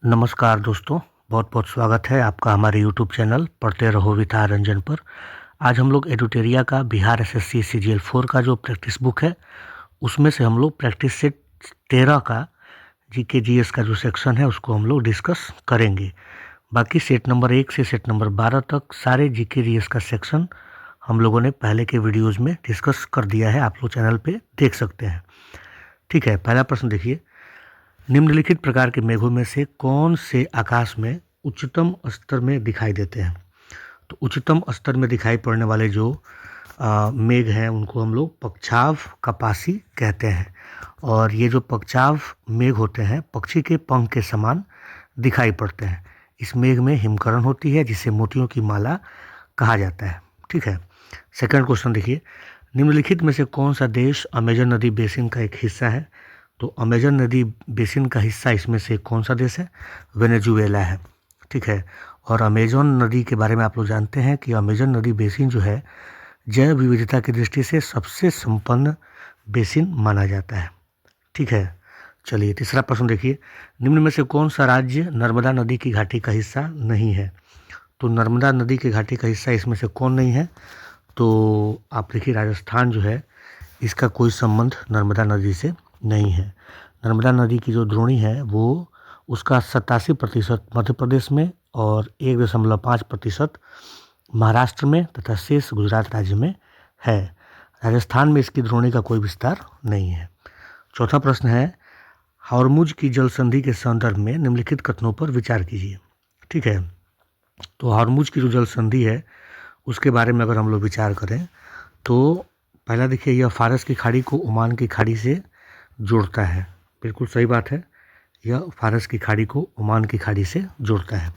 नमस्कार दोस्तों, बहुत बहुत स्वागत है आपका हमारे यूट्यूब चैनल पढ़ते रहो विद आर रंजन पर। आज हम लोग एडुटेरिया का बिहार एसएससी सीजीएल 4 का जो प्रैक्टिस बुक है उसमें से हम लोग प्रैक्टिस सेट 13 का जीके जीएस का जो सेक्शन है उसको हम लोग डिस्कस करेंगे। बाकी सेट नंबर 1 से सेट नंबर 12 तक सारे जीके जीएस का सेक्शन हम लोगों ने पहले के वीडियोज़ में डिस्कस कर दिया है, आप लोग चैनल पर देख सकते हैं। ठीक है, पहला प्रश्न देखिए, निम्नलिखित प्रकार के मेघों में से कौन से आकाश में उच्चतम स्तर में दिखाई देते हैं। तो उच्चतम स्तर में दिखाई पड़ने वाले जो मेघ हैं उनको हम लोग पक्षाव कपासी कहते हैं। और ये जो पक्षाव मेघ होते हैं पक्षी के पंख के समान दिखाई पड़ते हैं। इस मेघ में हिमकरण होती है जिसे मोतियों की माला कहा जाता है। ठीक है, सेकंड क्वेश्चन देखिए, निम्नलिखित में से कौन सा देश अमेजन नदी बेसिन का एक हिस्सा है। तो अमेजन नदी बेसिन का हिस्सा इसमें से कौन सा देश है, वेनेजुएला है। ठीक है, और अमेजन नदी के बारे में आप लोग जानते हैं कि अमेजन नदी बेसिन जो है जैव विविधता की दृष्टि से सबसे संपन्न बेसिन माना जाता है। ठीक है, चलिए तीसरा प्रश्न देखिए, निम्न में से कौन सा राज्य नर्मदा नदी की घाटी का हिस्सा नहीं है। तो नर्मदा नदी की घाटी का हिस्सा इसमें से कौन नहीं है, तो आप देखिए राजस्थान जो है इसका कोई संबंध नर्मदा नदी से नहीं है। नर्मदा नदी की जो द्रोणी है वो उसका 87% मध्य प्रदेश में और 1.5% महाराष्ट्र में तथा शेष गुजरात राज्य में है। राजस्थान में इसकी द्रोणी का कोई विस्तार नहीं है। चौथा प्रश्न है, हॉर्मुज की जल संधि के संदर्भ में निम्नलिखित कथनों पर विचार कीजिए। ठीक है, तो हॉर्मुज की जो जल संधि है उसके बारे में अगर हम लोग विचार करें तो पहला देखिए, यह फारस की खाड़ी को ओमान की खाड़ी से जोड़ता है। बिल्कुल सही बात है, यह फारस की खाड़ी को ओमान की खाड़ी से जोड़ता है।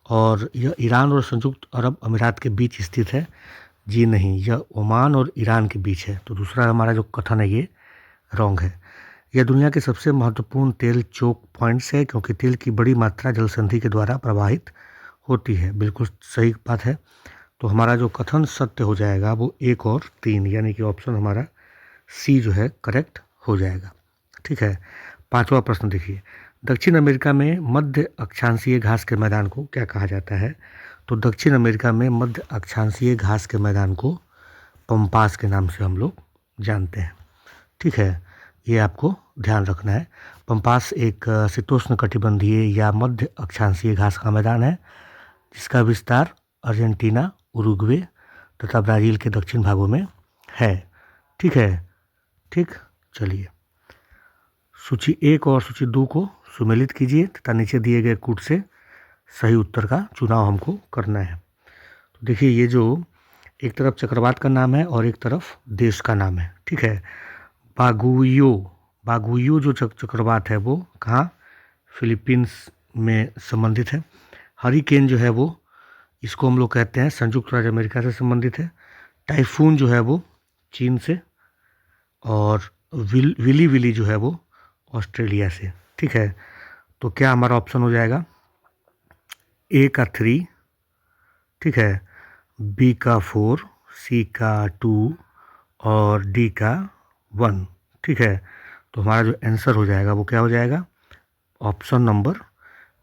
और यह ईरान और संयुक्त अरब अमीरात के बीच स्थित है। जी नहीं, यह ओमान और ईरान के बीच है। तो दूसरा हमारा जो कथन है ये रॉन्ग है। यह दुनिया के सबसे महत्वपूर्ण तेल चोक पॉइंट्स है क्योंकि तेल की बड़ी मात्रा जल संधि के द्वारा प्रवाहित होती है। बिल्कुल सही बात है। तो हमारा जो कथन सत्य हो जाएगा वो 1 और 3 यानी कि ऑप्शन हमारा सी जो है करेक्ट हो जाएगा। ठीक है, पांचवा प्रश्न देखिए, दक्षिण अमेरिका में मध्य अक्षांशीय घास के मैदान को क्या कहा जाता है। तो दक्षिण अमेरिका में मध्य अक्षांशीय घास के मैदान को पंपास के नाम से हम लोग जानते हैं। ठीक है, ये आपको ध्यान रखना है। पंपास एक शीतोष्ण कटिबंधीय या मध्य अक्षांशीय घास का मैदान है जिसका विस्तार अर्जेंटीना, उरुग्वे तथा ब्राज़ील के दक्षिण भागों में है। ठीक है, ठीक, चलिए सूची 1 और सूची 2 को सुमेलित कीजिए तथा नीचे दिए गए कूट से सही उत्तर का चुनाव हमको करना है। तो देखिए, ये जो एक तरफ चक्रवात का नाम है और एक तरफ देश का नाम है। ठीक है, बागुइयो जो चक्रवात है वो कहाँ, फिलीपींस में संबंधित है। हरिकेन जो है वो इसको हम लोग कहते हैं संयुक्त राज्य अमेरिका से संबंधित है। टाइफून जो है वो चीन से, और विली विली जो है वो ऑस्ट्रेलिया से। ठीक है, तो क्या हमारा ऑप्शन हो जाएगा, ए का 3, ठीक है, बी का 4, सी का 2 और डी का 1। ठीक है, तो हमारा जो आंसर हो जाएगा वो क्या हो जाएगा, ऑप्शन नंबर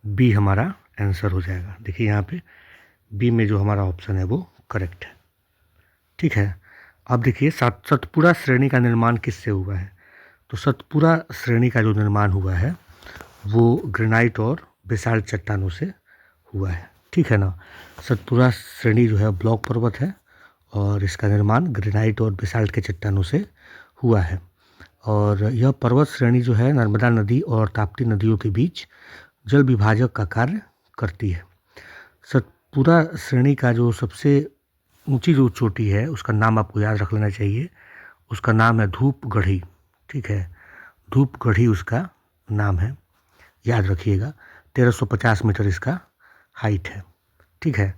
बी हमारा आंसर हो जाएगा। देखिए यहाँ पे बी में जो हमारा ऑप्शन है वो करेक्ट है। ठीक है, अब देखिए सतपुड़ा श्रेणी का निर्माण किससे हुआ है। तो सतपुड़ा श्रेणी का जो निर्माण हुआ है वो ग्रेनाइट और बेसाल्ट चट्टानों से हुआ है। ठीक है ना, सतपुड़ा श्रेणी जो है ब्लॉक पर्वत है और इसका निर्माण ग्रेनाइट और बेसाल्ट के चट्टानों से हुआ है। और यह पर्वत श्रेणी जो है नर्मदा नदी और ताप्ती नदियों के बीच जल विभाजक का कार्य करती है। सतपुड़ा श्रेणी का जो सबसे ऊंची जो चोटी है उसका नाम आपको याद रख लेना चाहिए, उसका नाम है धूपगढ़ी। ठीक है, धूपगढ़ी उसका नाम है, याद रखिएगा। 1350 मीटर इसका हाइट है। ठीक है,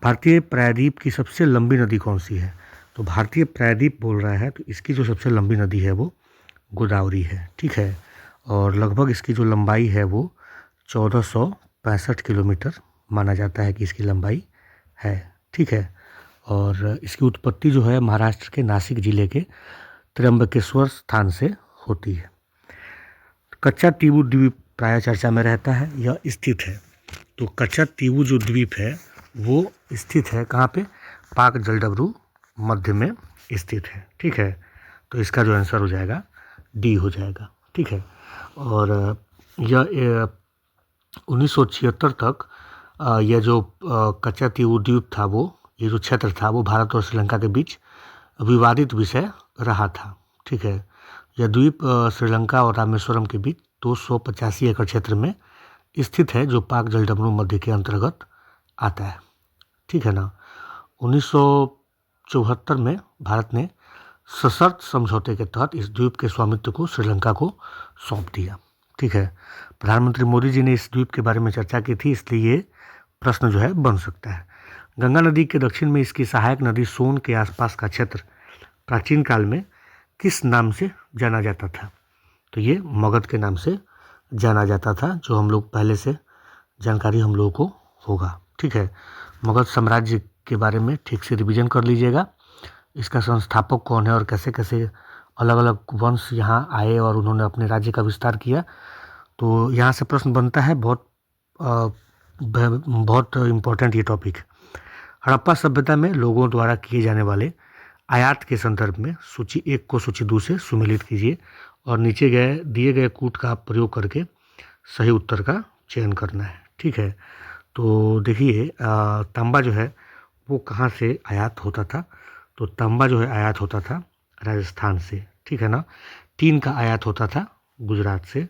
भारतीय प्रायद्वीप की सबसे लंबी नदी कौन सी है। तो भारतीय प्रायद्वीप बोल रहा है तो इसकी जो सबसे लंबी नदी है वो गोदावरी है। ठीक है, और लगभग इसकी जो लंबाई है वो 1465 किलोमीटर माना जाता है कि इसकी लंबाई है। ठीक है, और इसकी उत्पत्ति जो है महाराष्ट्र के नासिक जिले के त्र्यंबकेश्वर स्थान से होती है। कच्चा टीबू द्वीप प्राय चर्चा में रहता है, यह स्थित है। तो कच्छातीवु जो द्वीप है वो स्थित है कहाँ पे? पाक जलडमरू मध्य में स्थित है। ठीक है, तो इसका जो आंसर हो जाएगा डी हो जाएगा। ठीक है, और यह 1976 तक यह जो कच्छातीवु द्वीप था वो, ये जो क्षेत्र था वो भारत और श्रीलंका के बीच विवादित विषय रहा था। ठीक है, यह द्वीप श्रीलंका और रामेश्वरम के बीच 285 एकड़ क्षेत्र में स्थित है, जो पाक जलडमरू मध्य के अंतर्गत आता है। ठीक है ना। 1974 में भारत ने सशर्त समझौते के तहत इस द्वीप के स्वामित्व को श्रीलंका को सौंप दिया। ठीक है, प्रधानमंत्री मोदी जी ने इस द्वीप के बारे में चर्चा की थी, इसलिए ये प्रश्न जो है बन सकता है। गंगा नदी के दक्षिण में इसकी सहायक नदी सोन के आसपास का क्षेत्र प्राचीन काल में किस नाम से जाना जाता था? तो ये मगध के नाम से जाना जाता था, जो हम लोग पहले से जानकारी हम लोगों को होगा। ठीक है, मगध साम्राज्य के बारे में ठीक से रिवीजन कर लीजिएगा। इसका संस्थापक कौन है और कैसे कैसे अलग अलग वंश यहाँ आए और उन्होंने अपने राज्य का विस्तार किया। तो यहाँ से प्रश्न बनता है, बहुत इम्पोर्टेंट ये टॉपिक। हड़प्पा सभ्यता में लोगों द्वारा किए जाने वाले आयात के संदर्भ में सूची 1 को सूची 2 से सुमेलित कीजिए और नीचे दिए गए कूट का प्रयोग करके सही उत्तर का चयन करना है। ठीक है, तो देखिए तांबा जो है वो कहाँ से आयात होता था? तो तांबा जो है आयात होता था राजस्थान से। ठीक है ना। टीन का आयात होता था गुजरात से।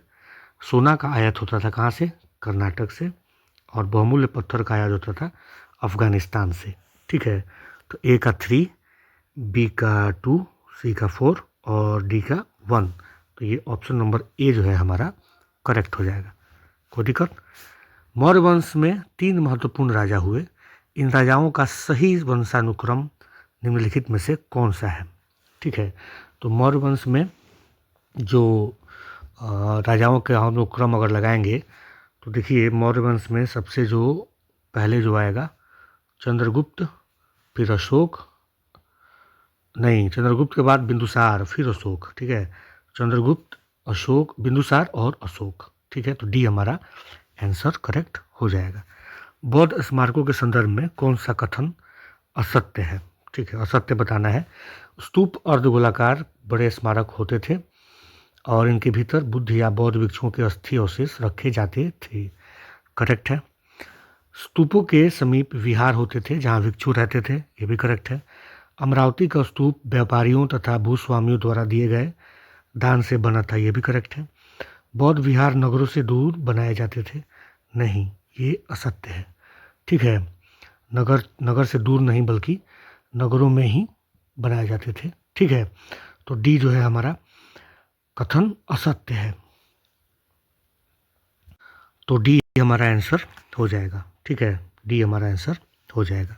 सोना का आयात होता था कहाँ से? कर्नाटक से। और बहुमूल्य पत्थर का आयात होता था अफगानिस्तान से। ठीक है, तो ए का 3, बी का 2, सी का 4 और डी का 1। तो ये ऑप्शन नंबर ए जो है हमारा करेक्ट हो जाएगा। कोई दिक्कत? मौर्य वंश में 3 महत्वपूर्ण राजा हुए। इन राजाओं का सही वंशानुक्रम निम्नलिखित में से कौन सा है? ठीक है, तो मौर्य वंश में जो राजाओं के हम लोग क्रम अगर लगाएंगे तो देखिए मौर्य वंश में सबसे जो पहले जो आएगा चंद्रगुप्त, फिर अशोक, नहीं चंद्रगुप्त के बाद बिंदुसार, फिर अशोक। ठीक है, चंद्रगुप्त, अशोक, बिंदुसार और अशोक। ठीक है, तो डी हमारा आंसर करेक्ट हो जाएगा। बौद्ध स्मारकों के संदर्भ में कौन सा कथन असत्य है? ठीक है, असत्य बताना है। स्तूप अर्धगोलाकार बड़े स्मारक होते थे और इनके भीतर बुद्ध या बौद्ध भिक्षुओं के अस्थि अवशेष रखे जाते थे। करेक्ट है। स्तूपों के समीप विहार होते थे जहाँ भिक्षु रहते थे। ये भी करेक्ट है। अमरावती का स्तूप व्यापारियों तथा भूस्वामियों द्वारा दिए गए दान से बना था। ये भी करेक्ट है। बौद्ध विहार नगरों से दूर बनाए जाते थे। नहीं, ये असत्य है। ठीक है, नगर से दूर नहीं बल्कि नगरों में ही बनाए जाते थे। ठीक है, तो डी जो है हमारा कथन असत्य है। तो डी हमारा आंसर हो जाएगा। ठीक है, डी हमारा आंसर हो जाएगा।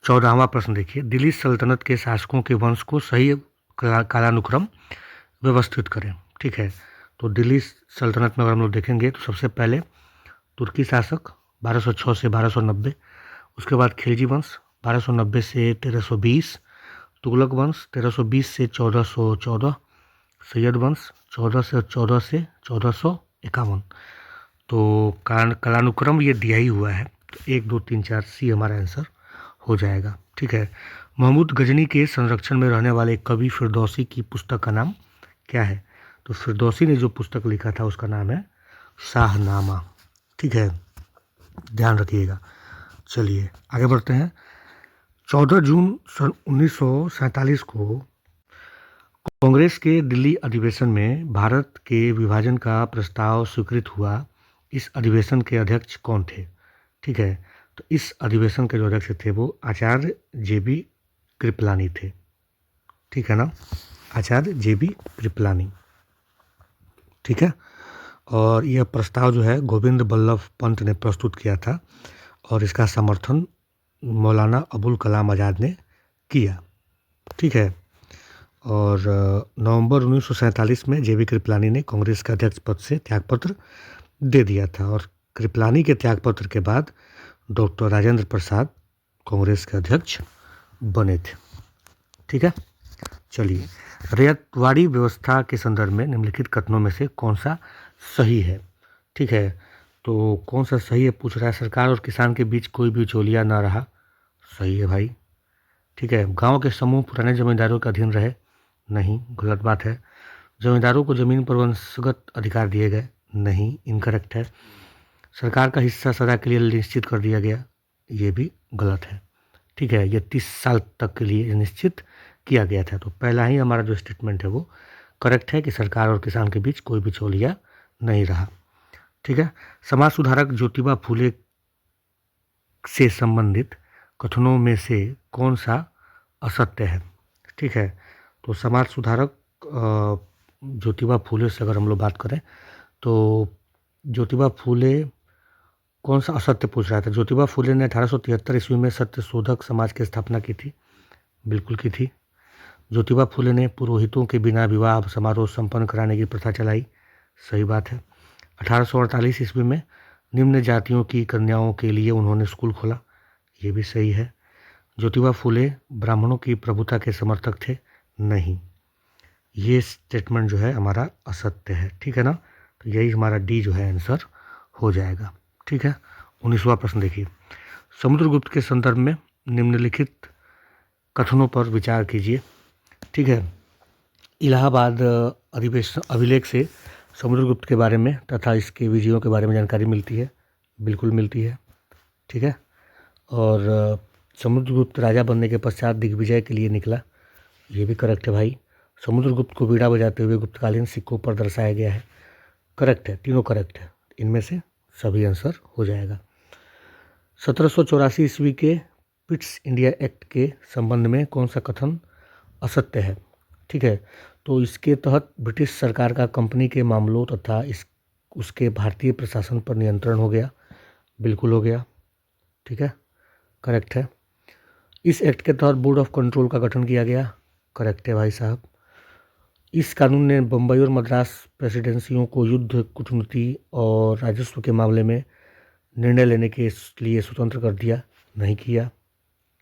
14वां प्रश्न देखिए, दिल्ली सल्तनत के शासकों के वंश को सही कालानुक्रम व्यवस्थित करें। ठीक है, तो दिल्ली सल्तनत में अगर हम लोग देखेंगे तो सबसे पहले तुर्की शासक 1206 से 1290, उसके बाद खिलजी वंश 1290 से 1320, तुगलक वंश 1320 से 1414, सैयद वंश 1414 से 1451। तो कालानुक्रम ये दिया ही हुआ है, तो 1 2 3 4 सी हमारा आंसर हो जाएगा। ठीक है, महमूद गजनी के संरक्षण में रहने वाले कवि फिरदौसी की पुस्तक का नाम क्या है? तो फिरदौसी ने जो पुस्तक लिखा था उसका नाम है शाहनामा। ठीक है, ध्यान रखिएगा। चलिए आगे बढ़ते हैं। 14 जून सन 1947 को कांग्रेस के दिल्ली अधिवेशन में भारत के विभाजन का प्रस्ताव स्वीकृत हुआ। इस अधिवेशन के अध्यक्ष कौन थे? ठीक है, तो इस अधिवेशन के जो अध्यक्ष थे वो आचार्य JB कृपलानी थे। ठीक है ना, आचार्य JB कृपलानी। ठीक है, और यह प्रस्ताव जो है गोविंद बल्लभ पंत ने प्रस्तुत किया था और इसका समर्थन मौलाना अबुल कलाम आज़ाद ने किया। ठीक है, और नवंबर 1947 में JB कृपलानी ने कांग्रेस के अध्यक्ष पद से त्यागपत्र दे दिया था और कृपलानी के त्यागपत्र के बाद डॉक्टर राजेंद्र प्रसाद कांग्रेस के अध्यक्ष बने थे। ठीक है, चलिए रैयतवाड़ी व्यवस्था के संदर्भ में निम्नलिखित कथनों में से कौन सा सही है? ठीक है। तो कौन सा सही है पूछ रहा है, सरकार और किसान के बीच कोई भी बिचौलिया ना रहा। सही है भाई। ठीक है। गांव के समूह पुराने जमींदारों के अधीन रहे। नहीं, गलत बात है। जमींदारों को जमीन पर वंशगत अधिकार दिए गए। नहीं, इनकरेक्ट है। सरकार का हिस्सा सदा के लिए निश्चित कर दिया गया। ये भी गलत है। ठीक है। ये 30 साल तक के लिए निश्चित किया गया था। तो पहला ही हमारा जो स्टेटमेंट है वो करेक्ट है कि सरकार और किसान के बीच कोई बिचौलिया नहीं रहा। ठीक है। समाज सुधारक ज्योतिबा फूले से संबंधित कथनों में से कौन सा असत्य है। ठीक है। तो समाज सुधारक ज्योतिबा फूले से अगर हम लोग बात करें तो ज्योतिबा फूले कौन सा असत्य पूछ रहा था। ज्योतिबा फूले ने 1873 ईस्वी में सत्यशोधक समाज की स्थापना की थी। बिल्कुल की थी। ज्योतिबा फूले ने पुरोहितों के बिना विवाह समारोह संपन्न कराने की प्रथा चलाई। सही बात है। 1848 ईस्वी में निम्न जातियों की कन्याओं के लिए उन्होंने स्कूल खोला। ये भी सही है। ज्योतिबा फूले ब्राह्मणों की प्रभुता के समर्थक थे। नहीं, ये स्टेटमेंट जो है हमारा असत्य है। ठीक है ना। तो यही हमारा डी जो है आंसर हो जाएगा। ठीक है। 19वां प्रश्न देखिए। समुद्रगुप्त के संदर्भ में निम्नलिखित कथनों पर विचार कीजिए। ठीक है। इलाहाबाद अधिवेशन अभिलेख से समुद्रगुप्त के बारे में तथा इसके विजयों के बारे में जानकारी मिलती है। बिल्कुल मिलती है। ठीक है। और समुद्रगुप्त राजा बनने के पश्चात दिग्विजय के लिए निकला। ये भी करेक्ट है भाई। समुद्रगुप्त को बीड़ा बजाते हुए गुप्तकालीन सिक्कों पर दर्शाया गया है। करेक्ट है, तीनों करेक्ट है। इनमें से सभी आंसर हो जाएगा। 1784 ईस्वी के पिट्स इंडिया एक्ट के संबंध में कौन सा कथन असत्य है। ठीक है। तो इसके तहत ब्रिटिश सरकार का कंपनी के मामलों तथा उसके भारतीय प्रशासन पर नियंत्रण हो गया। बिल्कुल हो गया। ठीक है। करेक्ट है। इस एक्ट के तहत बोर्ड ऑफ कंट्रोल का गठन किया गया। करेक्ट है भाई साहब। इस कानून ने बम्बई और मद्रास प्रेसिडेंसियों को युद्ध, कूटनीति और राजस्व के मामले में निर्णय लेने के लिए स्वतंत्र कर दिया। नहीं किया।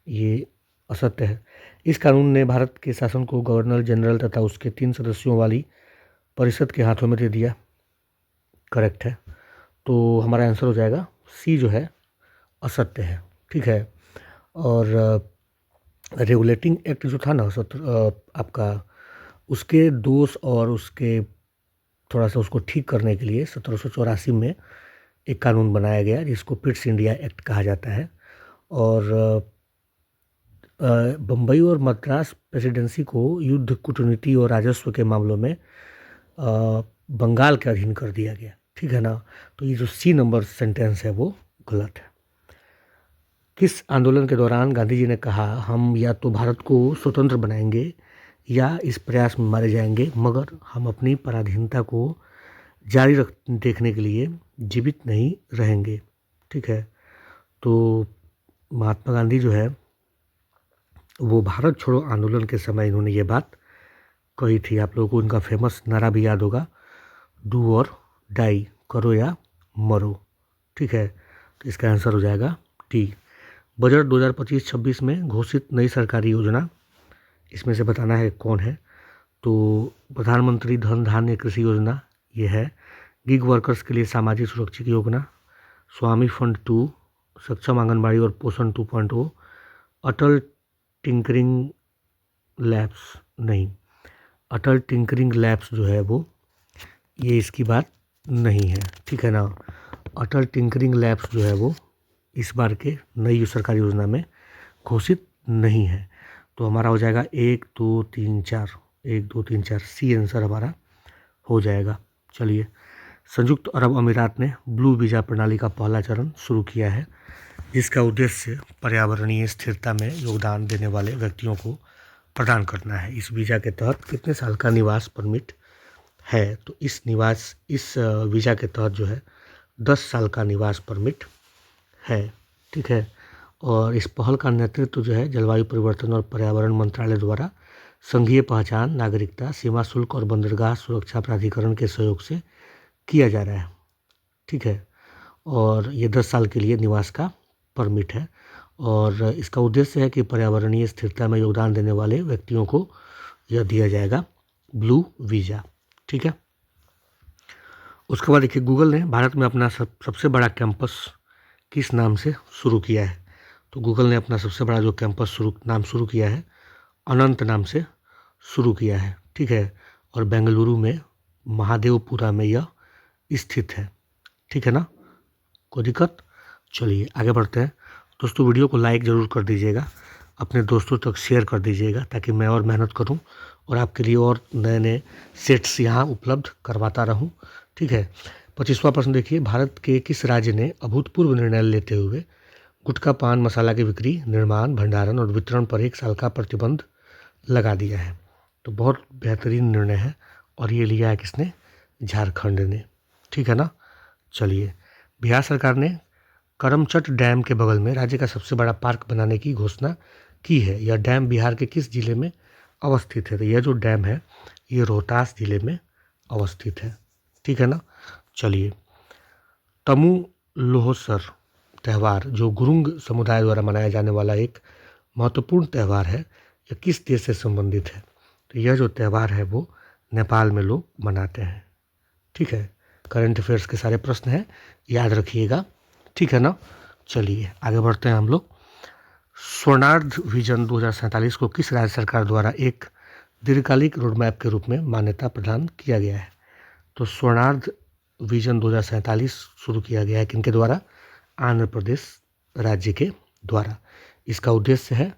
ये असत्य है। इस कानून ने भारत के शासन को गवर्नर जनरल तथा उसके 3 सदस्यों वाली परिषद के हाथों में दे दिया। करेक्ट है। तो हमारा आंसर हो जाएगा सी जो है असत्य है। ठीक है। और रेगुलेटिंग एक्ट जो था ना आपका, उसके दोष और उसके थोड़ा सा उसको ठीक करने के लिए 1784 में एक कानून बनाया गया जिसको पिट्स इंडिया एक्ट कहा जाता है। और बम्बई और मद्रास प्रेसिडेंसी को युद्ध, कूटनीति और राजस्व के मामलों में बंगाल के अधीन कर दिया गया। ठीक है ना। तो ये जो सी नंबर सेंटेंस है वो गलत है। किस आंदोलन के दौरान गांधी जी ने कहा, हम या तो भारत को स्वतंत्र बनाएंगे या इस प्रयास में मारे जाएंगे, मगर हम अपनी पराधीनता को जारी देखने के लिए जीवित नहीं रहेंगे। ठीक है। तो महात्मा गांधी जो है वो भारत छोड़ो आंदोलन के समय इन्होंने ये बात कही थी। आप लोगों को इनका फेमस नारा भी याद होगा, डू और डाई, करो या मरो। ठीक है। तो इसका आंसर हो जाएगा टी। बजट 2025-26 में घोषित नई सरकारी योजना, इसमें से बताना है कौन है। तो प्रधानमंत्री धन धान्य कृषि योजना ये है। गिग वर्कर्स के लिए सामाजिक सुरक्षा योजना, स्वामी फंड 2, सक्षम आंगनबाड़ी और पोषण 2.0, अटल टिंकरिंग लैब्स, नहीं, अटल टिंकरिंग लैब्स जो है वो ये इसकी बात नहीं है। ठीक है ना। अटल टिंकरिंग लैब्स जो है वो इस बार के नई सरकारी योजना में घोषित नहीं है। तो हमारा हो जाएगा 1 2 3 4, 1 2 3 4, सी आंसर हमारा हो जाएगा। चलिए, संयुक्त अरब अमीरात ने ब्लू वीज़ा प्रणाली का पहला चरण शुरू किया है जिसका उद्देश्य पर्यावरणीय स्थिरता में योगदान देने वाले व्यक्तियों को प्रदान करना है। इस वीज़ा के तहत कितने साल का निवास परमिट है। तो इस वीज़ा के तहत जो है 10 साल का निवास परमिट है। ठीक है। और इस पहल का नेतृत्व जो है जलवायु परिवर्तन और पर्यावरण मंत्रालय द्वारा संघीय पहचान, नागरिकता, सीमा शुल्क और बंदरगाह सुरक्षा प्राधिकरण के सहयोग से किया जा रहा है। ठीक है। और ये 10 साल के लिए निवास का परमिट है और इसका उद्देश्य है कि पर्यावरणीय स्थिरता में योगदान देने वाले व्यक्तियों को यह दिया जाएगा ब्लू वीज़ा। ठीक है। उसके बाद देखिए गूगल ने भारत में अपना सबसे बड़ा कैंपस किस नाम से शुरू किया है। तो गूगल ने अपना सबसे बड़ा जो कैंपस शुरू किया है अनंत नाम से शुरू किया है, ठीक है। और बेंगलुरु में महादेवपुरा में यह स्थित है, ठीक है ना। कोई दिक्कत? चलिए आगे बढ़ते हैं। दोस्तों वीडियो को लाइक ज़रूर कर दीजिएगा, अपने दोस्तों तक शेयर कर दीजिएगा ताकि मैं और मेहनत करूं और आपके लिए और नए नए सेट्स यहाँ उपलब्ध करवाता रहूं, ठीक है। 25वां प्रश्न देखिए, भारत के किस राज्य ने अभूतपूर्व निर्णय लेते हुए गुटखा पान मसाला की बिक्री, निर्माण, भंडारण और वितरण पर 1 साल का प्रतिबंध लगा दिया है। तो बहुत बेहतरीन निर्णय है और ये लिया है किसने? झारखंड ने, ठीक है ना। चलिए, बिहार सरकार ने करमचट डैम के बगल में राज्य का सबसे बड़ा पार्क बनाने की घोषणा की है। यह डैम बिहार के किस जिले में अवस्थित है? तो यह जो डैम है ये रोहतास जिले में अवस्थित है, ठीक है ना। चलिए, तमु लोहसर त्यौहार जो गुरुंग समुदाय द्वारा मनाया जाने वाला एक महत्वपूर्ण त्यौहार है, यह किस देश से संबंधित है? तो यह जो त्यौहार है वो नेपाल में लोग मनाते हैं, ठीक है। करंट अफेयर्स के सारे प्रश्न हैं, याद रखिएगा, ठीक है ना। चलिए आगे बढ़ते हैं हम लोग। स्वर्णार्ध विजन 2047 को किस राज्य सरकार द्वारा एक दीर्घकालिक रोडमैप के रूप में मान्यता प्रदान किया गया है? तो स्वर्णार्ध विजन 2047 शुरू किया गया है किनके द्वारा? आंध्र प्रदेश राज्य के द्वारा। इसका उद्देश्य है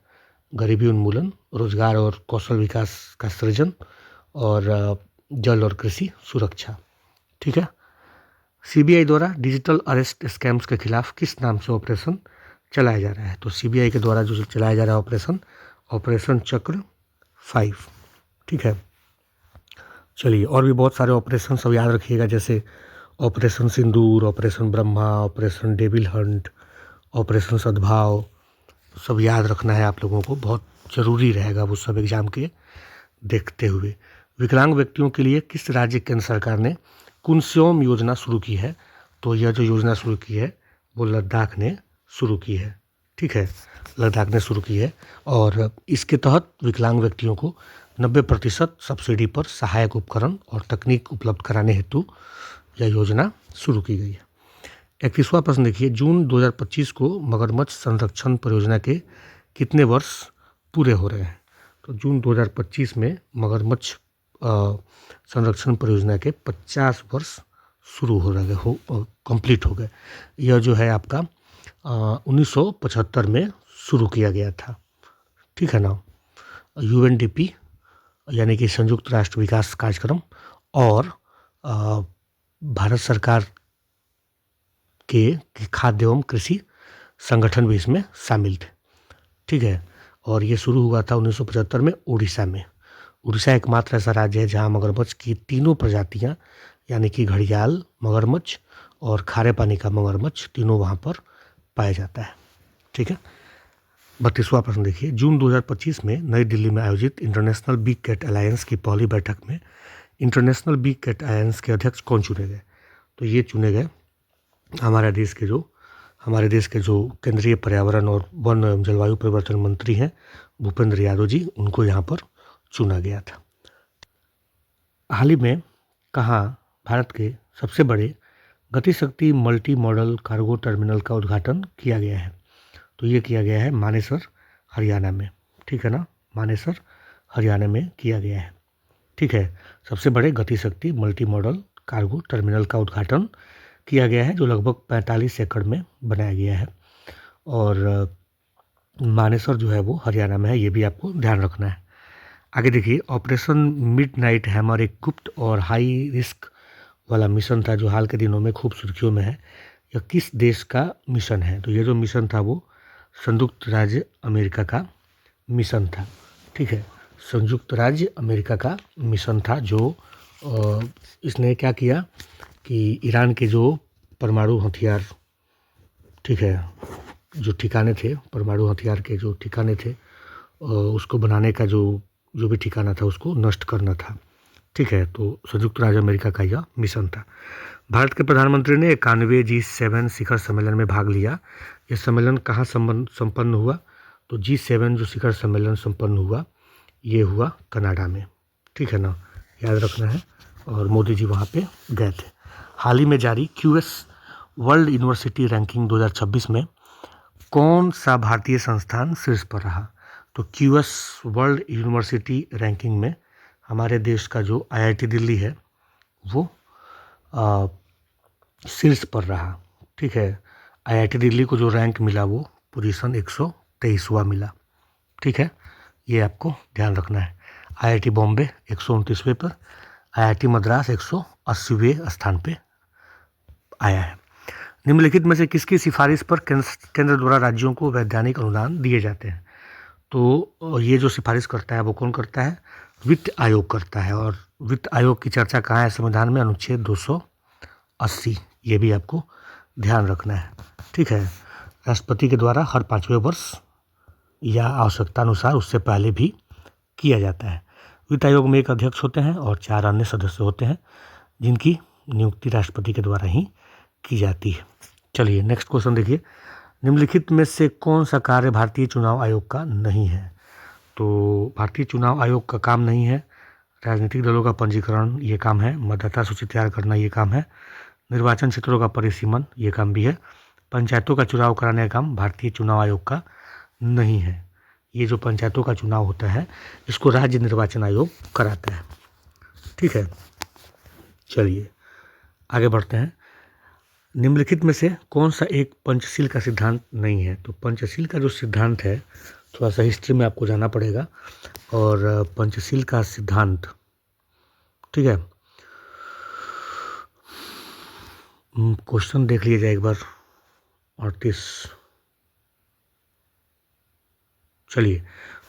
गरीबी उन्मूलन, रोजगार और कौशल विकास का सृजन और जल और कृषि सुरक्षा, ठीक है। सीबीआई द्वारा डिजिटल अरेस्ट स्कैम्स के खिलाफ किस नाम से ऑपरेशन चलाया जा रहा है? तो सीबीआई के द्वारा जो चलाया जा रहा है ऑपरेशन चक्र 5, ठीक है। चलिए, और भी बहुत सारे ऑपरेशन सब याद रखिएगा, जैसे Operation Sindoor, Operation Brahma, Operation Devil Hunt, Operation Sadbhav, सब याद रखना है आप लोगों को, बहुत ज़रूरी रहेगा वो सब एग्जाम के देखते हुए। विकलांग व्यक्तियों के लिए किस राज्य केंद्र सरकार ने कुनस्योम योजना शुरू की है? तो यह जो योजना शुरू की है वो लद्दाख ने शुरू की है, ठीक है। लद्दाख ने शुरू की है और इसके तहत विकलांग व्यक्तियों को 90% सब्सिडी पर सहायक उपकरण और तकनीक उपलब्ध कराने हेतु यह योजना शुरू की गई है। 31वां प्रश्न देखिए, जून 2025 को मगरमच्छ संरक्षण परियोजना के कितने वर्ष पूरे हो रहे हैं? तो जून 2025 में मगरमच्छ संरक्षण परियोजना के 50 वर्ष शुरू कंप्लीट हो गए। यह जो है आपका 1975 में शुरू किया गया था, ठीक है ना। UNDP यानी कि संयुक्त राष्ट्र विकास कार्यक्रम और भारत सरकार के खाद्य एवं कृषि संगठन भी इसमें शामिल थे, ठीक है। और ये शुरू हुआ था 1975 में उड़ीसा में। उड़ीसा एकमात्र ऐसा राज्य है जहाँ मगरमच्छ की तीनों प्रजातियाँ यानी कि घड़ियाल मगरमच्छ और खारे पानी का मगरमच्छ तीनों वहाँ पर पाया जाता है, ठीक है। 32वां प्रश्न देखिए, जून 2025 में नई दिल्ली में आयोजित इंटरनेशनल बिग कैट अलायंस की पहली बैठक में इंटरनेशनल बिग कैट अलायंस के अध्यक्ष कौन चुने गए? तो ये चुने गए हमारे देश के जो केंद्रीय पर्यावरण और वन एवं जलवायु परिवर्तन मंत्री हैं भूपेंद्र यादव जी, उनको यहाँ पर चुना गया था। हाल ही में कहाँ भारत के सबसे बड़े Gatishakti multi modal cargo terminal का उद्घाटन किया गया है? तो ये किया गया है मानेसर हरियाणा में, ठीक है ना। मानेसर हरियाणा में किया गया है, ठीक है। सबसे बड़े Gatishakti multi modal cargo terminal का उद्घाटन किया गया है जो लगभग 45 एकड़ में बनाया गया है और मानेसर जो है वो हरियाणा में है, ये भी आपको ध्यान रखना है। आगे देखिए, ऑपरेशन मिडनाइट हैमर एक गुप्त और हाई रिस्क वाला मिशन था जो हाल के दिनों में खूब सुर्खियों में है। यह किस देश का मिशन है? तो ये जो मिशन था वो संयुक्त राज्य अमेरिका का मिशन था, ठीक है। संयुक्त राज्य अमेरिका का मिशन था जो इसने क्या किया कि ईरान के जो परमाणु हथियार, ठीक है, जो ठिकाने थे, परमाणु हथियार के जो ठिकाने थे उसको बनाने का जो भी ठिकाना था उसको नष्ट करना था, ठीक है। तो संयुक्त राज्य अमेरिका का यह मिशन था। भारत के प्रधानमंत्री ने 91वें G7 शिखर सम्मेलन में भाग लिया। यह सम्मेलन कहाँ संपन्न हुआ? तो G7 जो शिखर सम्मेलन संपन्न हुआ ये हुआ कनाडा में, ठीक है ना, याद रखना है। और मोदी जी वहाँ पे गए थे। हाल ही में जारी क्यूएस वर्ल्ड यूनिवर्सिटी रैंकिंग 2026 में कौन सा भारतीय संस्थान शीर्ष पर रहा? तो क्यूएस वर्ल्ड यूनिवर्सिटी रैंकिंग में हमारे देश का जो आईआईटी दिल्ली है वो शीर्ष पर रहा। ठीक है, आईआईटी दिल्ली को जो रैंक मिला वो पोजीशन 123वां मिला। ठीक है, ये आपको ध्यान रखना है। आईआईटी बॉम्बे 129वें पर, आईआईटी मद्रास 180वें स्थान पे आया है। निम्नलिखित में से किसकी सिफारिश पर केंद्र द्वारा राज्यों को वैधानिक अनुदान दिए जाते हैं? तो ये जो सिफारिश करता है वो कौन करता है? वित्त आयोग करता है। और वित्त आयोग की चर्चा कहाँ है संविधान में? अनुच्छेद 280। ये भी आपको ध्यान रखना है। ठीक है, राष्ट्रपति के द्वारा हर 5वें वर्ष या आवश्यकता अनुसार उससे पहले भी किया जाता है। वित्त आयोग में एक अध्यक्ष होते हैं और 4 अन्य सदस्य होते हैं जिनकी नियुक्ति राष्ट्रपति के द्वारा ही की जाती है। चलिए नेक्स्ट क्वेश्चन देखिए। निम्नलिखित में से कौन सा कार्य भारतीय चुनाव आयोग का नहीं है? तो भारतीय चुनाव आयोग का काम नहीं है राजनीतिक दलों का पंजीकरण, ये काम है। मतदाता सूची तैयार करना, ये काम है। निर्वाचन क्षेत्रों का परिसीमन, ये काम भी है। पंचायतों का चुनाव कराने का काम भारतीय चुनाव आयोग का नहीं है। ये जो पंचायतों का चुनाव होता है इसको राज्य निर्वाचन आयोग कराता है। ठीक है, चलिए आगे बढ़ते हैं। निम्नलिखित में से कौन सा एक पंचशील का सिद्धांत नहीं है? तो पंचशील का जो सिद्धांत है, थोड़ा सा हिस्ट्री में आपको जाना पड़ेगा। और पंचशील का सिद्धांत, ठीक है, क्वेश्चन देख लीजिए एक बार 38। चलिए,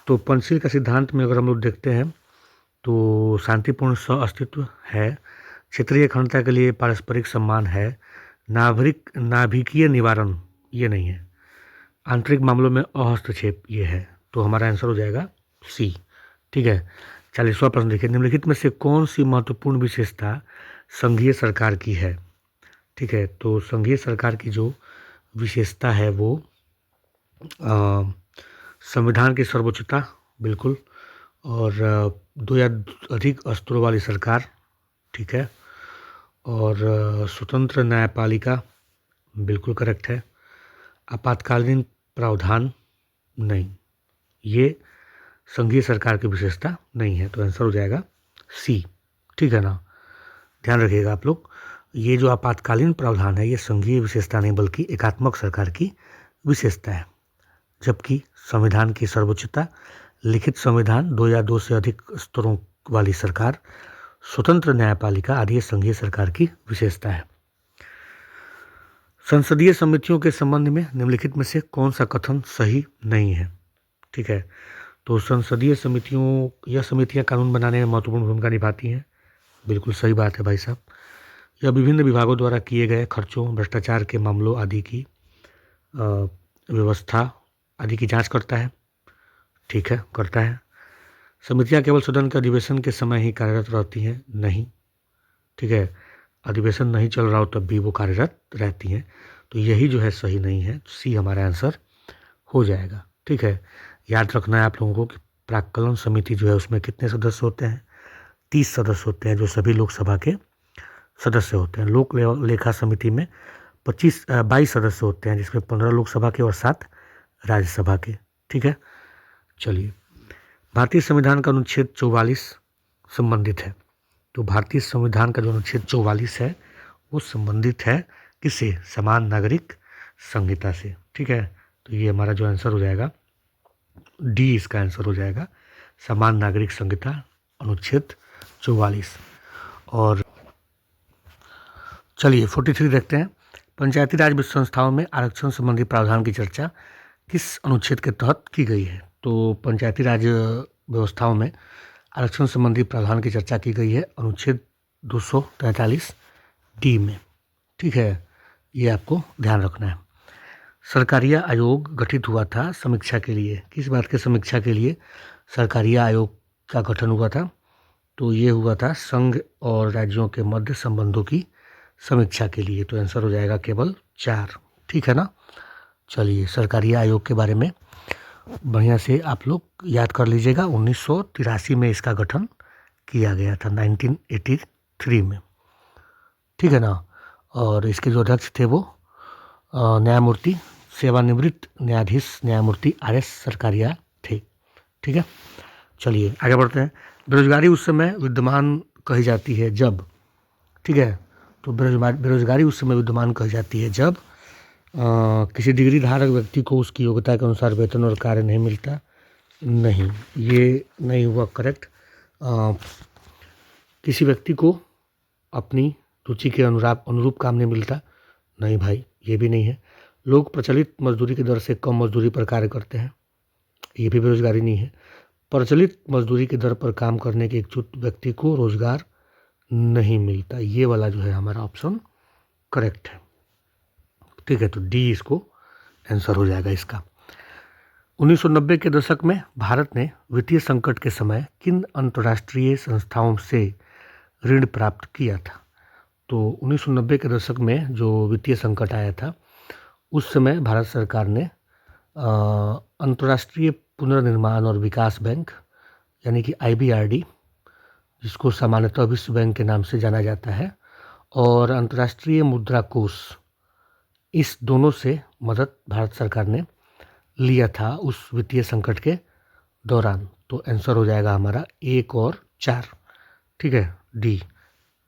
तो पंचशील का सिद्धांत में अगर हम लोग देखते हैं तो शांतिपूर्ण सह अस्तित्व है, क्षेत्रीय अखंडता के लिए पारस्परिक सम्मान है, नाभिकीय निवारण ये नहीं है, आंतरिक मामलों में अहस्तक्षेप ये है। तो हमारा आंसर हो जाएगा सी। ठीक है, 40वां प्रश्न देखिए। निम्नलिखित में से कौन सी महत्वपूर्ण विशेषता संघीय सरकार की है? ठीक है, तो संघीय सरकार की जो विशेषता है वो संविधान की सर्वोच्चता, बिल्कुल, और 2 या अधिक स्तरों वाली सरकार, ठीक है, और स्वतंत्र न्यायपालिका, बिल्कुल करेक्ट है। आपातकालीन प्रावधान नहीं, ये संघीय सरकार की विशेषता नहीं है। तो आंसर हो जाएगा सी। ठीक है ना, ध्यान रखिएगा आप लोग, ये जो आपातकालीन प्रावधान है ये संघीय विशेषता नहीं बल्कि एकात्मक सरकार की विशेषता है। जबकि संविधान की सर्वोच्चता, लिखित संविधान, 2 या 2 से अधिक स्तरों वाली सरकार, स्वतंत्र न्यायपालिका आदि संघीय सरकार की विशेषता है। संसदीय समितियों के संबंध में निम्नलिखित में से कौन सा कथन सही नहीं है? ठीक है, तो संसदीय समितियों या समितियां कानून बनाने में महत्वपूर्ण भूमिका निभाती हैं, बिल्कुल सही बात है भाई साहब। यह विभिन्न विभागों द्वारा किए गए खर्चों, भ्रष्टाचार के मामलों आदि की व्यवस्था आदि की जांच करता है। ठीक है, करता है। समितियां केवल सदन के अधिवेशन के समय ही कार्यरत रहती हैं? नहीं। ठीक है, अधिवेशन नहीं चल रहा हो तब भी वो कार्यरत रहती हैं। तो यही जो है सही नहीं है, सी हमारा आंसर हो जाएगा। ठीक है, याद रखना है आप लोगों को कि प्राक्कलन समिति जो है उसमें कितने सदस्य होते हैं? 30 सदस्य होते हैं जो सभी लोकसभा के सदस्य होते हैं। लोक लेखा समिति में 22 सदस्य होते हैं जिसमें 15 लोकसभा के और 7 राज्यसभा के। ठीक है, चलिए, भारतीय संविधान का अनुच्छेद 44 संबंधित है। तो भारतीय संविधान का जो अनुच्छेद 44 है वो संबंधित है किससे? समान नागरिक संहिता से। ठीक है, तो ये हमारा जो आंसर हो जाएगा डी, इसका आंसर हो जाएगा समान नागरिक संहिता अनुच्छेद 44। और चलिए 43 देखते हैं। पंचायती राज संस्थाओं में आरक्षण संबंधी प्रावधान की चर्चा किस अनुच्छेद के तहत की गई है? तो पंचायती राज व्यवस्थाओं में आरक्षण संबंधी प्रावधान की चर्चा की गई है अनुच्छेद 243 डी में। ठीक है, ये आपको ध्यान रखना है। सरकारिया आयोग गठित हुआ था समीक्षा के लिए। किस बात के समीक्षा के लिए सरकारिया आयोग का गठन हुआ था? तो ये हुआ था संघ और राज्यों के मध्य संबंधों की समीक्षा के लिए। तो आंसर हो जाएगा केवल 4। ठीक है ना, चलिए सरकारिया आयोग के बारे में बढ़िया से आप लोग याद कर लीजिएगा। 1983 में इसका गठन किया गया था, 1983 में। ठीक है ना, और इसके जो अध्यक्ष थे वो न्यायमूर्ति सेवानिवृत्त न्यायाधीश न्यायमूर्ति RS सरकारिया थे। ठीक है, चलिए आगे बढ़ते हैं। बेरोजगारी उस समय विद्यमान कही जाती है जब, ठीक है, तो बेरोजगारी उस समय विद्यमान कही जाती है जब किसी डिग्री धारक व्यक्ति को उसकी योग्यता के अनुसार वेतन और कार्य नहीं मिलता। नहीं, ये नहीं हुआ करेक्ट। किसी व्यक्ति को अपनी रुचि के अनुरूप काम नहीं मिलता। नहीं भाई, ये भी नहीं है। लोग प्रचलित मजदूरी की दर से कम मजदूरी पर कार्य करते हैं। ये भी बेरोजगारी नहीं है। प्रचलित मजदूरी की दर पर काम करने के इच्छुक व्यक्ति को रोजगार नहीं मिलता। ये वाला जो है हमारा ऑप्शन करेक्ट है। ठीक है, तो डी इसको आंसर हो जाएगा इसका। 1990 के दशक में भारत ने वित्तीय संकट के समय किन अंतर्राष्ट्रीय संस्थाओं से ऋण प्राप्त किया था? तो 1990 के दशक में जो वित्तीय संकट आया था उस समय भारत सरकार ने अंतर्राष्ट्रीय पुनर्निर्माण और विकास बैंक यानी कि IBRD, जिसको सामान्यतः विश्व बैंक के नाम से जाना जाता है, और अंतर्राष्ट्रीय मुद्रा कोष, इस दोनों से मदद भारत सरकार ने लिया था उस वित्तीय संकट के दौरान। तो आंसर हो जाएगा हमारा 1 और 4। ठीक है, डी,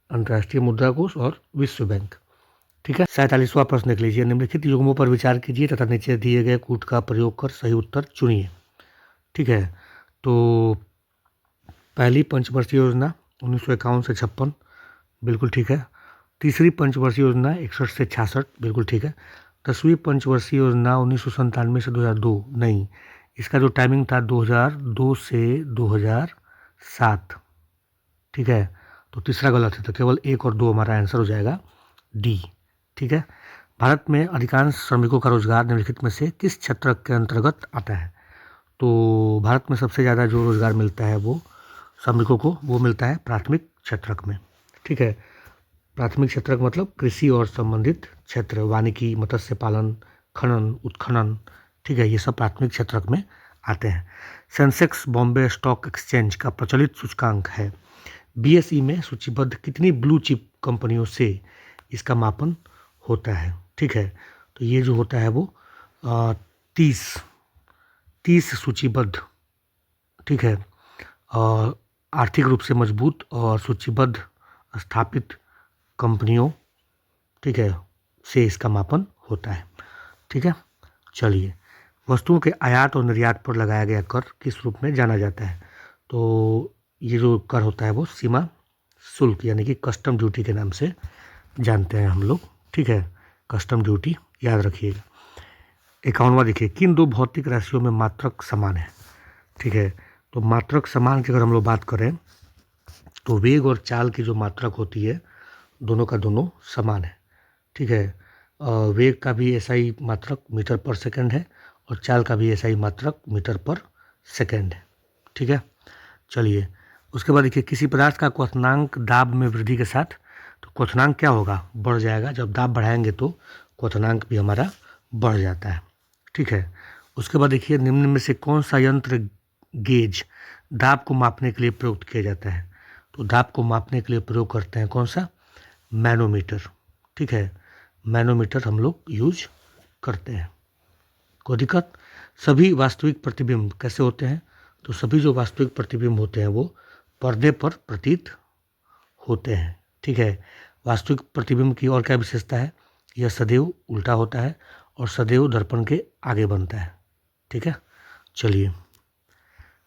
अंतर्राष्ट्रीय मुद्रा कोष और विश्व बैंक। ठीक है, 47वां प्रश्न देख लीजिए। निम्नलिखित युग्मों पर विचार कीजिए तथा नीचे दिए गए कूट का प्रयोग कर सही उत्तर चुनिए। ठीक है, तो पहली पंचवर्षीय योजना 1951 से 56, बिल्कुल ठीक है। तीसरी पंचवर्षीय योजना 61 से 66, बिल्कुल ठीक है। 10वीं पंचवर्षीय योजना 1997 से 2002, नहीं, इसका जो टाइमिंग था 2002 से 2007। ठीक है, तो तीसरा गलत है, तो केवल 1 और 2 हमारा आंसर हो जाएगा डी। ठीक है, भारत में अधिकांश श्रमिकों का रोजगार निम्नलिखित में से किस क्षेत्र के अंतर्गत आता है? तो भारत में सबसे ज़्यादा जो रोजगार मिलता है वो श्रमिकों को वो मिलता है प्राथमिक क्षेत्रक में। ठीक है, प्राथमिक क्षेत्रक मतलब कृषि और संबंधित क्षेत्र, वानिकी, मत्स्य पालन, खनन, उत्खनन। ठीक है, ये सब प्राथमिक क्षेत्रक में आते हैं। सेंसेक्स बॉम्बे स्टॉक एक्सचेंज का प्रचलित सूचकांक है। BSE में सूचीबद्ध कितनी ब्लू चिप कंपनियों से इसका मापन होता है? ठीक है, तो ये जो होता है वो 30 सूचीबद्ध, ठीक है, और आर्थिक रूप से मजबूत और सूचीबद्ध स्थापित कंपनियों, ठीक है, से इसका मापन होता है। ठीक है, चलिए, वस्तुओं के आयात और निर्यात पर लगाया गया कर किस रूप में जाना जाता है? तो ये जो कर होता है वो सीमा शुल्क यानी कि कस्टम ड्यूटी के नाम से जानते हैं हम लोग। ठीक है, कस्टम ड्यूटी याद रखिएगा। 51वां देखिए, किन दो भौतिक राशियों में मात्रक समान है? ठीक है, तो मात्रक समान की अगर हम लोग बात करें तो वेग और चाल की जो मात्रक होती है दोनों का दोनों समान है। ठीक है, वेग का भी SI मात्रक मीटर पर सेकंड है और चाल का भी SI मात्रक मीटर पर सेकंड है। ठीक है, चलिए, उसके बाद देखिए, किसी पदार्थ का क्वथनांक दाब में वृद्धि के साथ, तो क्वथनांक क्या होगा? बढ़ जाएगा। जब दाब बढ़ाएंगे तो क्वथनांक भी हमारा बढ़ जाता है। ठीक है, उसके बाद देखिए, निम्न में से कौन सा यंत्र गेज दाब को मापने के लिए प्रयुक्त किया जाता है? तो दाब को मापने के लिए प्रयोग करते हैं कौन सा? मैनोमीटर। ठीक है, मैनोमीटर हम लोग यूज करते हैं। कोई दिक्कत? सभी वास्तविक प्रतिबिंब कैसे होते हैं? तो सभी जो वास्तविक प्रतिबिंब होते हैं वो पर्दे पर प्रतीत होते हैं। ठीक है, वास्तविक प्रतिबिंब की और क्या विशेषता है? यह सदैव उल्टा होता है और सदैव दर्पण के आगे बनता है। ठीक है, चलिए,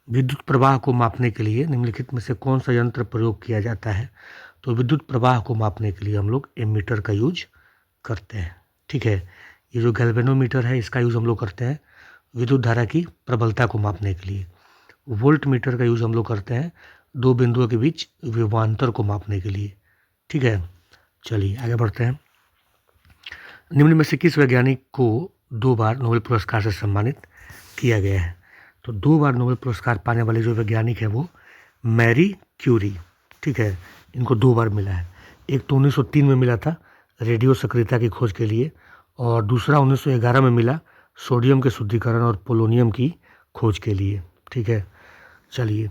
विद्युत प्रवाह को मापने के लिए निम्नलिखित में से कौन सा यंत्र प्रयोग किया जाता है? तो विद्युत प्रवाह को मापने के लिए हम लोग एमीटर का यूज करते हैं। ठीक है, ये जो गैल्वेनोमीटर है इसका यूज़ हम लोग करते हैं विद्युत धारा की प्रबलता को मापने के लिए। वोल्ट मीटर का यूज़ हम लोग करते हैं दो बिंदुओं के बीच विभवांतर को मापने के लिए। ठीक है, चलिए आगे बढ़ते हैं। निम्न में से किस वैज्ञानिक को 2 बार नोबेल पुरस्कार से सम्मानित किया गया है? तो 2 बार नोबेल पुरस्कार पाने वाले जो वैज्ञानिक है वो मैरी क्यूरी। ठीक है, इनको 2 बार मिला है। एक तो 1903 में मिला था रेडियो सक्रियता की खोज के लिए, और दूसरा 1911 में मिला सोडियम के शुद्धिकरण और पोलोनियम की खोज के लिए। ठीक है, चलिए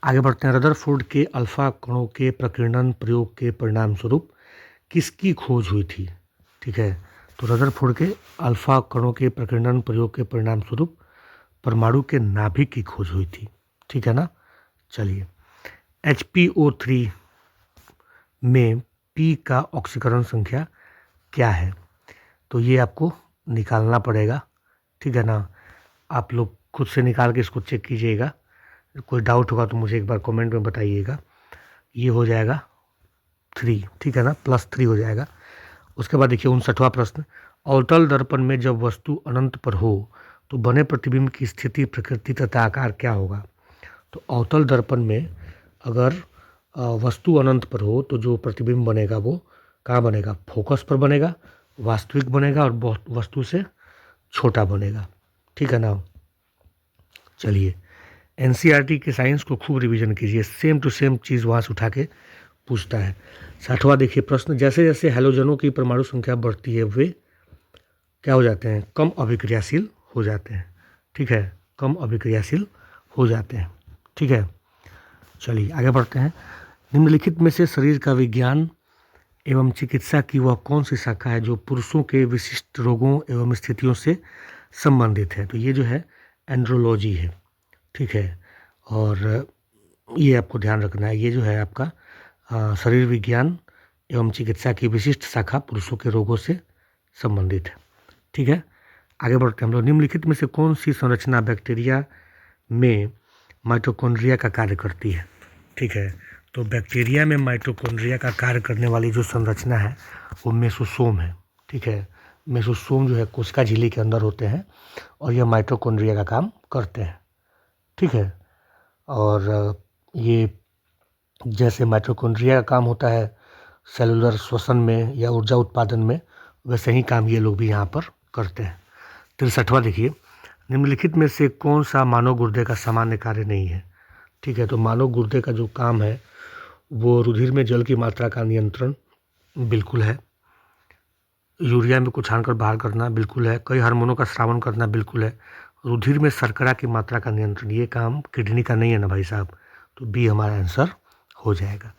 आगे बढ़ते हैं। रदरफोर्ड के अल्फा कणों के प्रकीर्णन प्रयोग के परिणाम स्वरूप किसकी खोज हुई थी? ठीक है, तो रदरफोर्ड के अल्फा कणों के प्रकीर्णन प्रयोग के परिणाम स्वरूप परमाणु के नाभिक की खोज हुई थी। ठीक है ना। चलिए, HPO3 में P का ऑक्सीकरण संख्या क्या है? तो ये आपको निकालना पड़ेगा। ठीक है ना। आप लोग खुद से निकाल के इसको चेक कीजिएगा। कोई डाउट होगा तो मुझे एक बार कमेंट में बताइएगा। ये हो जाएगा 3, ठीक है ना, +3 हो जाएगा। उसके बाद देखिए 59वां प्रश्न, अवतल दर्पण में जब वस्तु अनंत पर हो तो बने प्रतिबिंब की स्थिति, प्रकृति तथा आकार क्या होगा? तो अवतल दर्पण में अगर वस्तु अनंत पर हो तो जो प्रतिबिंब बनेगा वो कहाँ बनेगा? फोकस पर बनेगा, वास्तविक बनेगा और वस्तु से छोटा बनेगा। ठीक है ना। चलिए, NCERT के साइंस को खूब रिवीजन कीजिए, सेम टू सेम चीज़ वहाँ से उठा के पूछता है। 60वां देखिए प्रश्न, जैसे जैसे हैलोजनों की परमाणु संख्या बढ़ती है वे क्या हो जाते हैं? कम अभिक्रियाशील हो जाते हैं। ठीक है, कम अभिक्रियाशील हो जाते हैं। ठीक है, चलिए आगे बढ़ते हैं। निम्नलिखित में से शरीर का विज्ञान एवं चिकित्सा की वह कौन सी शाखा है जो पुरुषों के विशिष्ट रोगों एवं स्थितियों से संबंधित है? तो ये जो है एंड्रोलॉजी है। ठीक है, और ये आपको ध्यान रखना है, ये जो है आपका शरीर विज्ञान एवं चिकित्सा की विशिष्ट शाखा पुरुषों के रोगों से संबंधित है। ठीक है, आगे बढ़ते हैं हम लोग। निम्नलिखित में से कौन सी संरचना बैक्टीरिया में माइटोकॉन्ड्रिया का कार्य करती है? ठीक है, तो बैक्टीरिया में माइटोकॉन्ड्रिया का कार्य करने वाली जो संरचना है वो मेसोसोम है। ठीक है, मेसोसोम जो है कोशिका झिल्ली के अंदर होते हैं और यह माइटोकॉन्ड्रिया का काम करते हैं। ठीक है, और ये जैसे माइटोकॉन्ड्रिया का काम होता है सेलुलर श्वसन में या ऊर्जा उत्पादन में, वैसे ही काम ये लोग भी यहाँ पर करते हैं। 63वां देखिए, निम्नलिखित में से कौन सा मानव गुर्दे का सामान्य कार्य नहीं है? ठीक है, तो मानव गुर्दे का जो काम है वो रुधिर में जल की मात्रा का नियंत्रण बिल्कुल है, यूरिया में को छानकर बाहर करना बिल्कुल है, कई हार्मोनों का स्रावन करना बिल्कुल है, रुधिर में शर्करा की मात्रा का नियंत्रण, ये काम किडनी का नहीं है ना भाई साहब, तो बी हमारा आंसर हो जाएगा।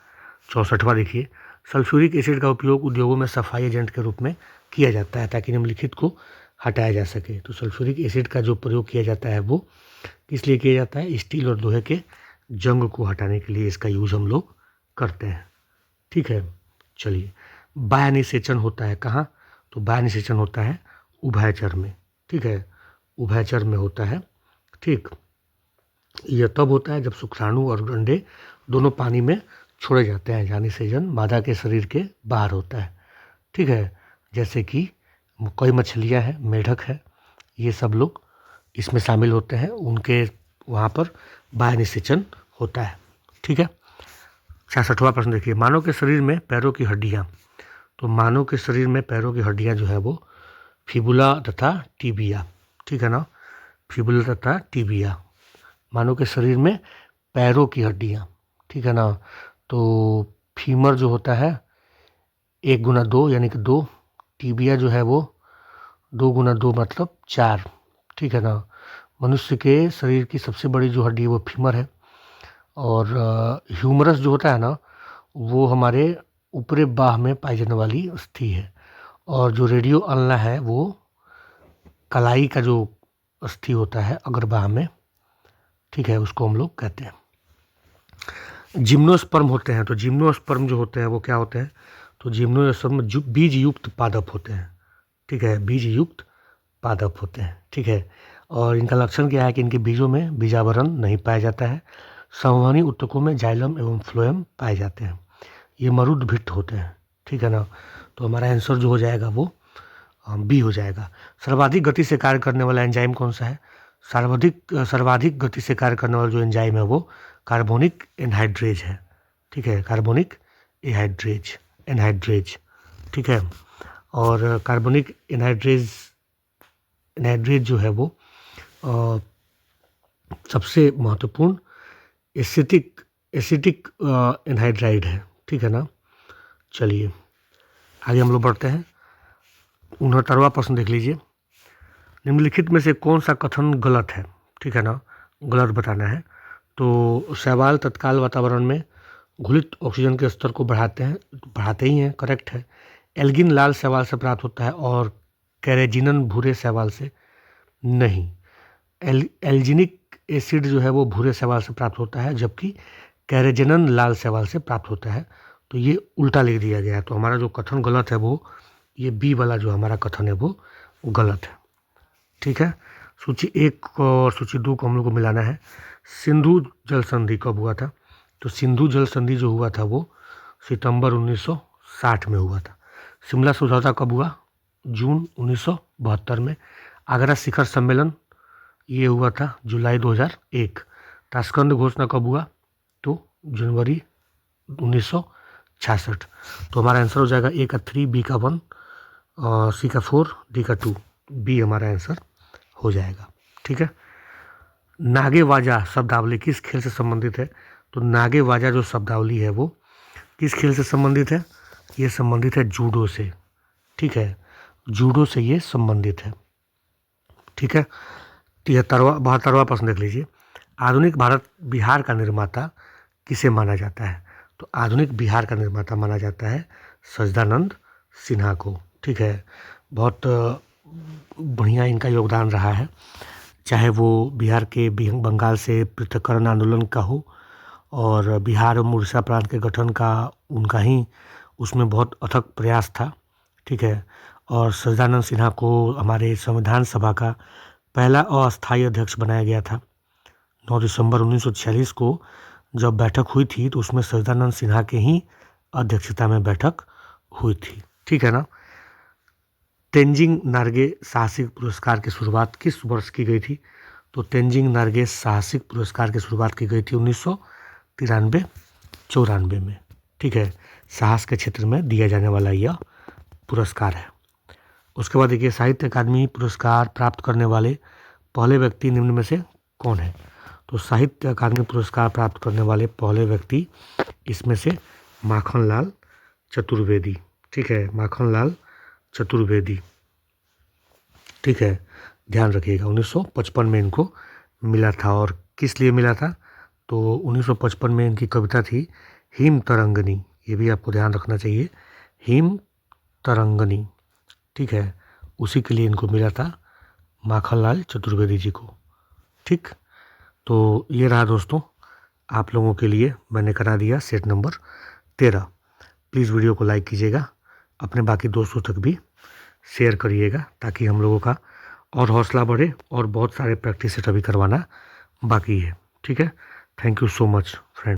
64वां देखिए, सल्फ्यूरिक एसिड का उपयोग उद्योगों में सफाई एजेंट के रूप में किया जाता है ताकि निम्नलिखित को हटाया जा सके। तो सल्फ्यूरिक एसिड का जो प्रयोग किया जाता है वो किस लिए किया जाता है? स्टील और लोहे के जंग को हटाने के लिए इसका यूज़ हम लोग करते हैं। ठीक है, चलिए, बाह्य निषेचन होता है कहाँ? तो बाह्य निषेचन होता है उभयचर में। ठीक है, उभयचर में होता है। ठीक, यह तब होता है जब शुक्राणु और अंडे दोनों पानी में छोड़े जाते हैं, यानी निषेचन मादा के शरीर के बाहर होता है। ठीक है, जैसे कि कई मछलियाँ हैं, मेढक है, ये सब लोग इसमें शामिल होते हैं, उनके वहाँ पर बाह्य निषेचन होता है। ठीक है, 66वां प्रश्न देखिए, मानव के शरीर में पैरों की हड्डियाँ, तो मानव के शरीर में पैरों की हड्डियाँ जो है वो फिबुला तथा टिबिया। ठीक है ना, फिबुला तथा टिबिया, मानव के शरीर में पैरों की हड्डियाँ। ठीक है ना, तो फीमर जो होता है 1 × 2 यानी कि 2, टिबिया जो है वो 2 × 2 मतलब 4। ठीक है ना, मनुष्य के शरीर की सबसे बड़ी जो हड्डी है वो फीमर है, और ह्यूमरस जो होता है ना वो हमारे ऊपरी बाह में पाई जाने वाली अस्थि है, और जो रेडियो अल्ना है वो कलाई का जो अस्थि होता है अग्रबाह में। ठीक है, उसको हम लोग कहते हैं। जिम्नोस्पर्म होते हैं, तो जिम्नोस्पर्म जो होते हैं वो क्या होते हैं? तो जिम्नोस्पर्म बीज युक्त पादप होते हैं। ठीक है, बीज युक्त पादप होते हैं। ठीक है, और इनका लक्षण क्या है कि इनके बीजों में बीजावरण नहीं पाया जाता है, संवहनी ऊतकों में जाइलम एवं फ्लोएम पाए जाते हैं, ये मरुद्भिट्ट होते हैं। ठीक है ना, तो हमारा आंसर जो हो जाएगा वो बी हो जाएगा। सर्वाधिक गति से कार्य करने वाला एंजाइम कौन सा है? सर्वाधिक गति से कार्य करने वाला जो एंजाइम है वो कार्बोनिक एनहाइड्रेज है। ठीक है, कार्बोनिक एनहाइड्रेज। ठीक है, और कार्बोनिक एनहाइड्रेज जो है वो सबसे महत्वपूर्ण एसिटिक एनहाइड्राइड है। ठीक है ना, चलिए आगे हम लोग बढ़ते हैं। 69वां प्रश्न देख लीजिए, निम्नलिखित में से कौन सा कथन गलत है? ठीक है ना, गलत बताना है। तो शैवाल तत्काल वातावरण में घुलित ऑक्सीजन के स्तर को बढ़ाते ही हैं, करेक्ट है। एल्गिन लाल शैवाल से प्राप्त होता है और कैरेजिनन भूरे शैवाल से नहीं। एल्जिनिक एसिड जो है वो भूरे शैवाल से प्राप्त होता है, जबकि कैरेजिनन लाल शैवाल से प्राप्त होता है। तो ये उल्टा लिख दिया गया है, तो हमारा जो कथन गलत है वो ये बी वाला जो हमारा कथन है वो गलत है। ठीक है, सूची 1 और सूची 2 को हम लोग को मिलाना है। सिंधु जल संधि कब हुआ था? तो सिंधु जल संधि जो हुआ था वो सितंबर 1960 में हुआ था। शिमला समझौता कब हुआ? जून 1972 में। आगरा शिखर सम्मेलन ये हुआ था जुलाई 2001। ताशकंद घोषणा कब हुआ? तो जनवरी 1966। तो हमारा आंसर हो जाएगा ए का 3, बी का 1, सी का 4, डी का 2। बी हमारा आंसर हो जाएगा। ठीक है। नागेवाजा शब्दावली किस खेल से संबंधित है? तो नागेवाजा जो शब्दावली है वो किस खेल से संबंधित है? ये संबंधित है जूडो से। ठीक है, जूडो से ये संबंधित है। ठीक है। 72वां प्रश्न देख लीजिए। आधुनिक भारत बिहार का निर्माता किसे माना जाता है? तो आधुनिक बिहार का निर्माता माना जाता है सच्चिदानंद सिन्हा को। ठीक है, बहुत बढ़िया इनका योगदान रहा है, चाहे वो बिहार के बंगाल से पृथक्करण आंदोलन का हो और बिहार और उड़ीसा प्रांत के गठन का उनका ही उसमें बहुत अथक प्रयास था। ठीक है, और सच्चिदानंद सिन्हा को हमारे संविधान सभा का पहला अस्थायी अध्यक्ष बनाया गया था। 9 दिसंबर 1946 को जब बैठक हुई थी तो उसमें सच्चिदानंद सिन्हा के ही अध्यक्षता में बैठक हुई थी। ठीक है ना। तेंजिंग नार्गे साहसिक पुरस्कार की शुरुआत किस वर्ष की गई थी? तो तेंजिंग नार्गे साहसिक पुरस्कार की शुरुआत की गई थी 1993-94 में। ठीक है, साहस के क्षेत्र में दिया जाने वाला यह पुरस्कार है। उसके बाद देखिए, साहित्य अकादमी पुरस्कार प्राप्त करने वाले पहले व्यक्ति निम्न में से कौन है? तो साहित्य अकादमी पुरस्कार प्राप्त करने वाले पहले व्यक्ति इसमें से माखनलाल चतुर्वेदी। ठीक है, माखनलाल चतुर्वेदी। ठीक है, ध्यान रखिएगा 1955 में इनको मिला था। और किस लिए मिला था? तो 1955 में इनकी कविता थी हिम तरंगनी, ये भी आपको ध्यान रखना चाहिए, हिम तरंगनी। ठीक है, उसी के लिए इनको मिला था माखनलाल चतुर्वेदी जी को। ठीक, तो ये रहा दोस्तों, आप लोगों के लिए मैंने करा दिया सेट नंबर 13। प्लीज़ वीडियो को लाइक कीजिएगा, अपने बाकी दोस्तों तक भी शेयर करिएगा ताकि हम लोगों का और हौसला बढ़े, और बहुत सारे प्रैक्टिस सेट अभी करवाना बाकी है। ठीक है, thank you so much friend.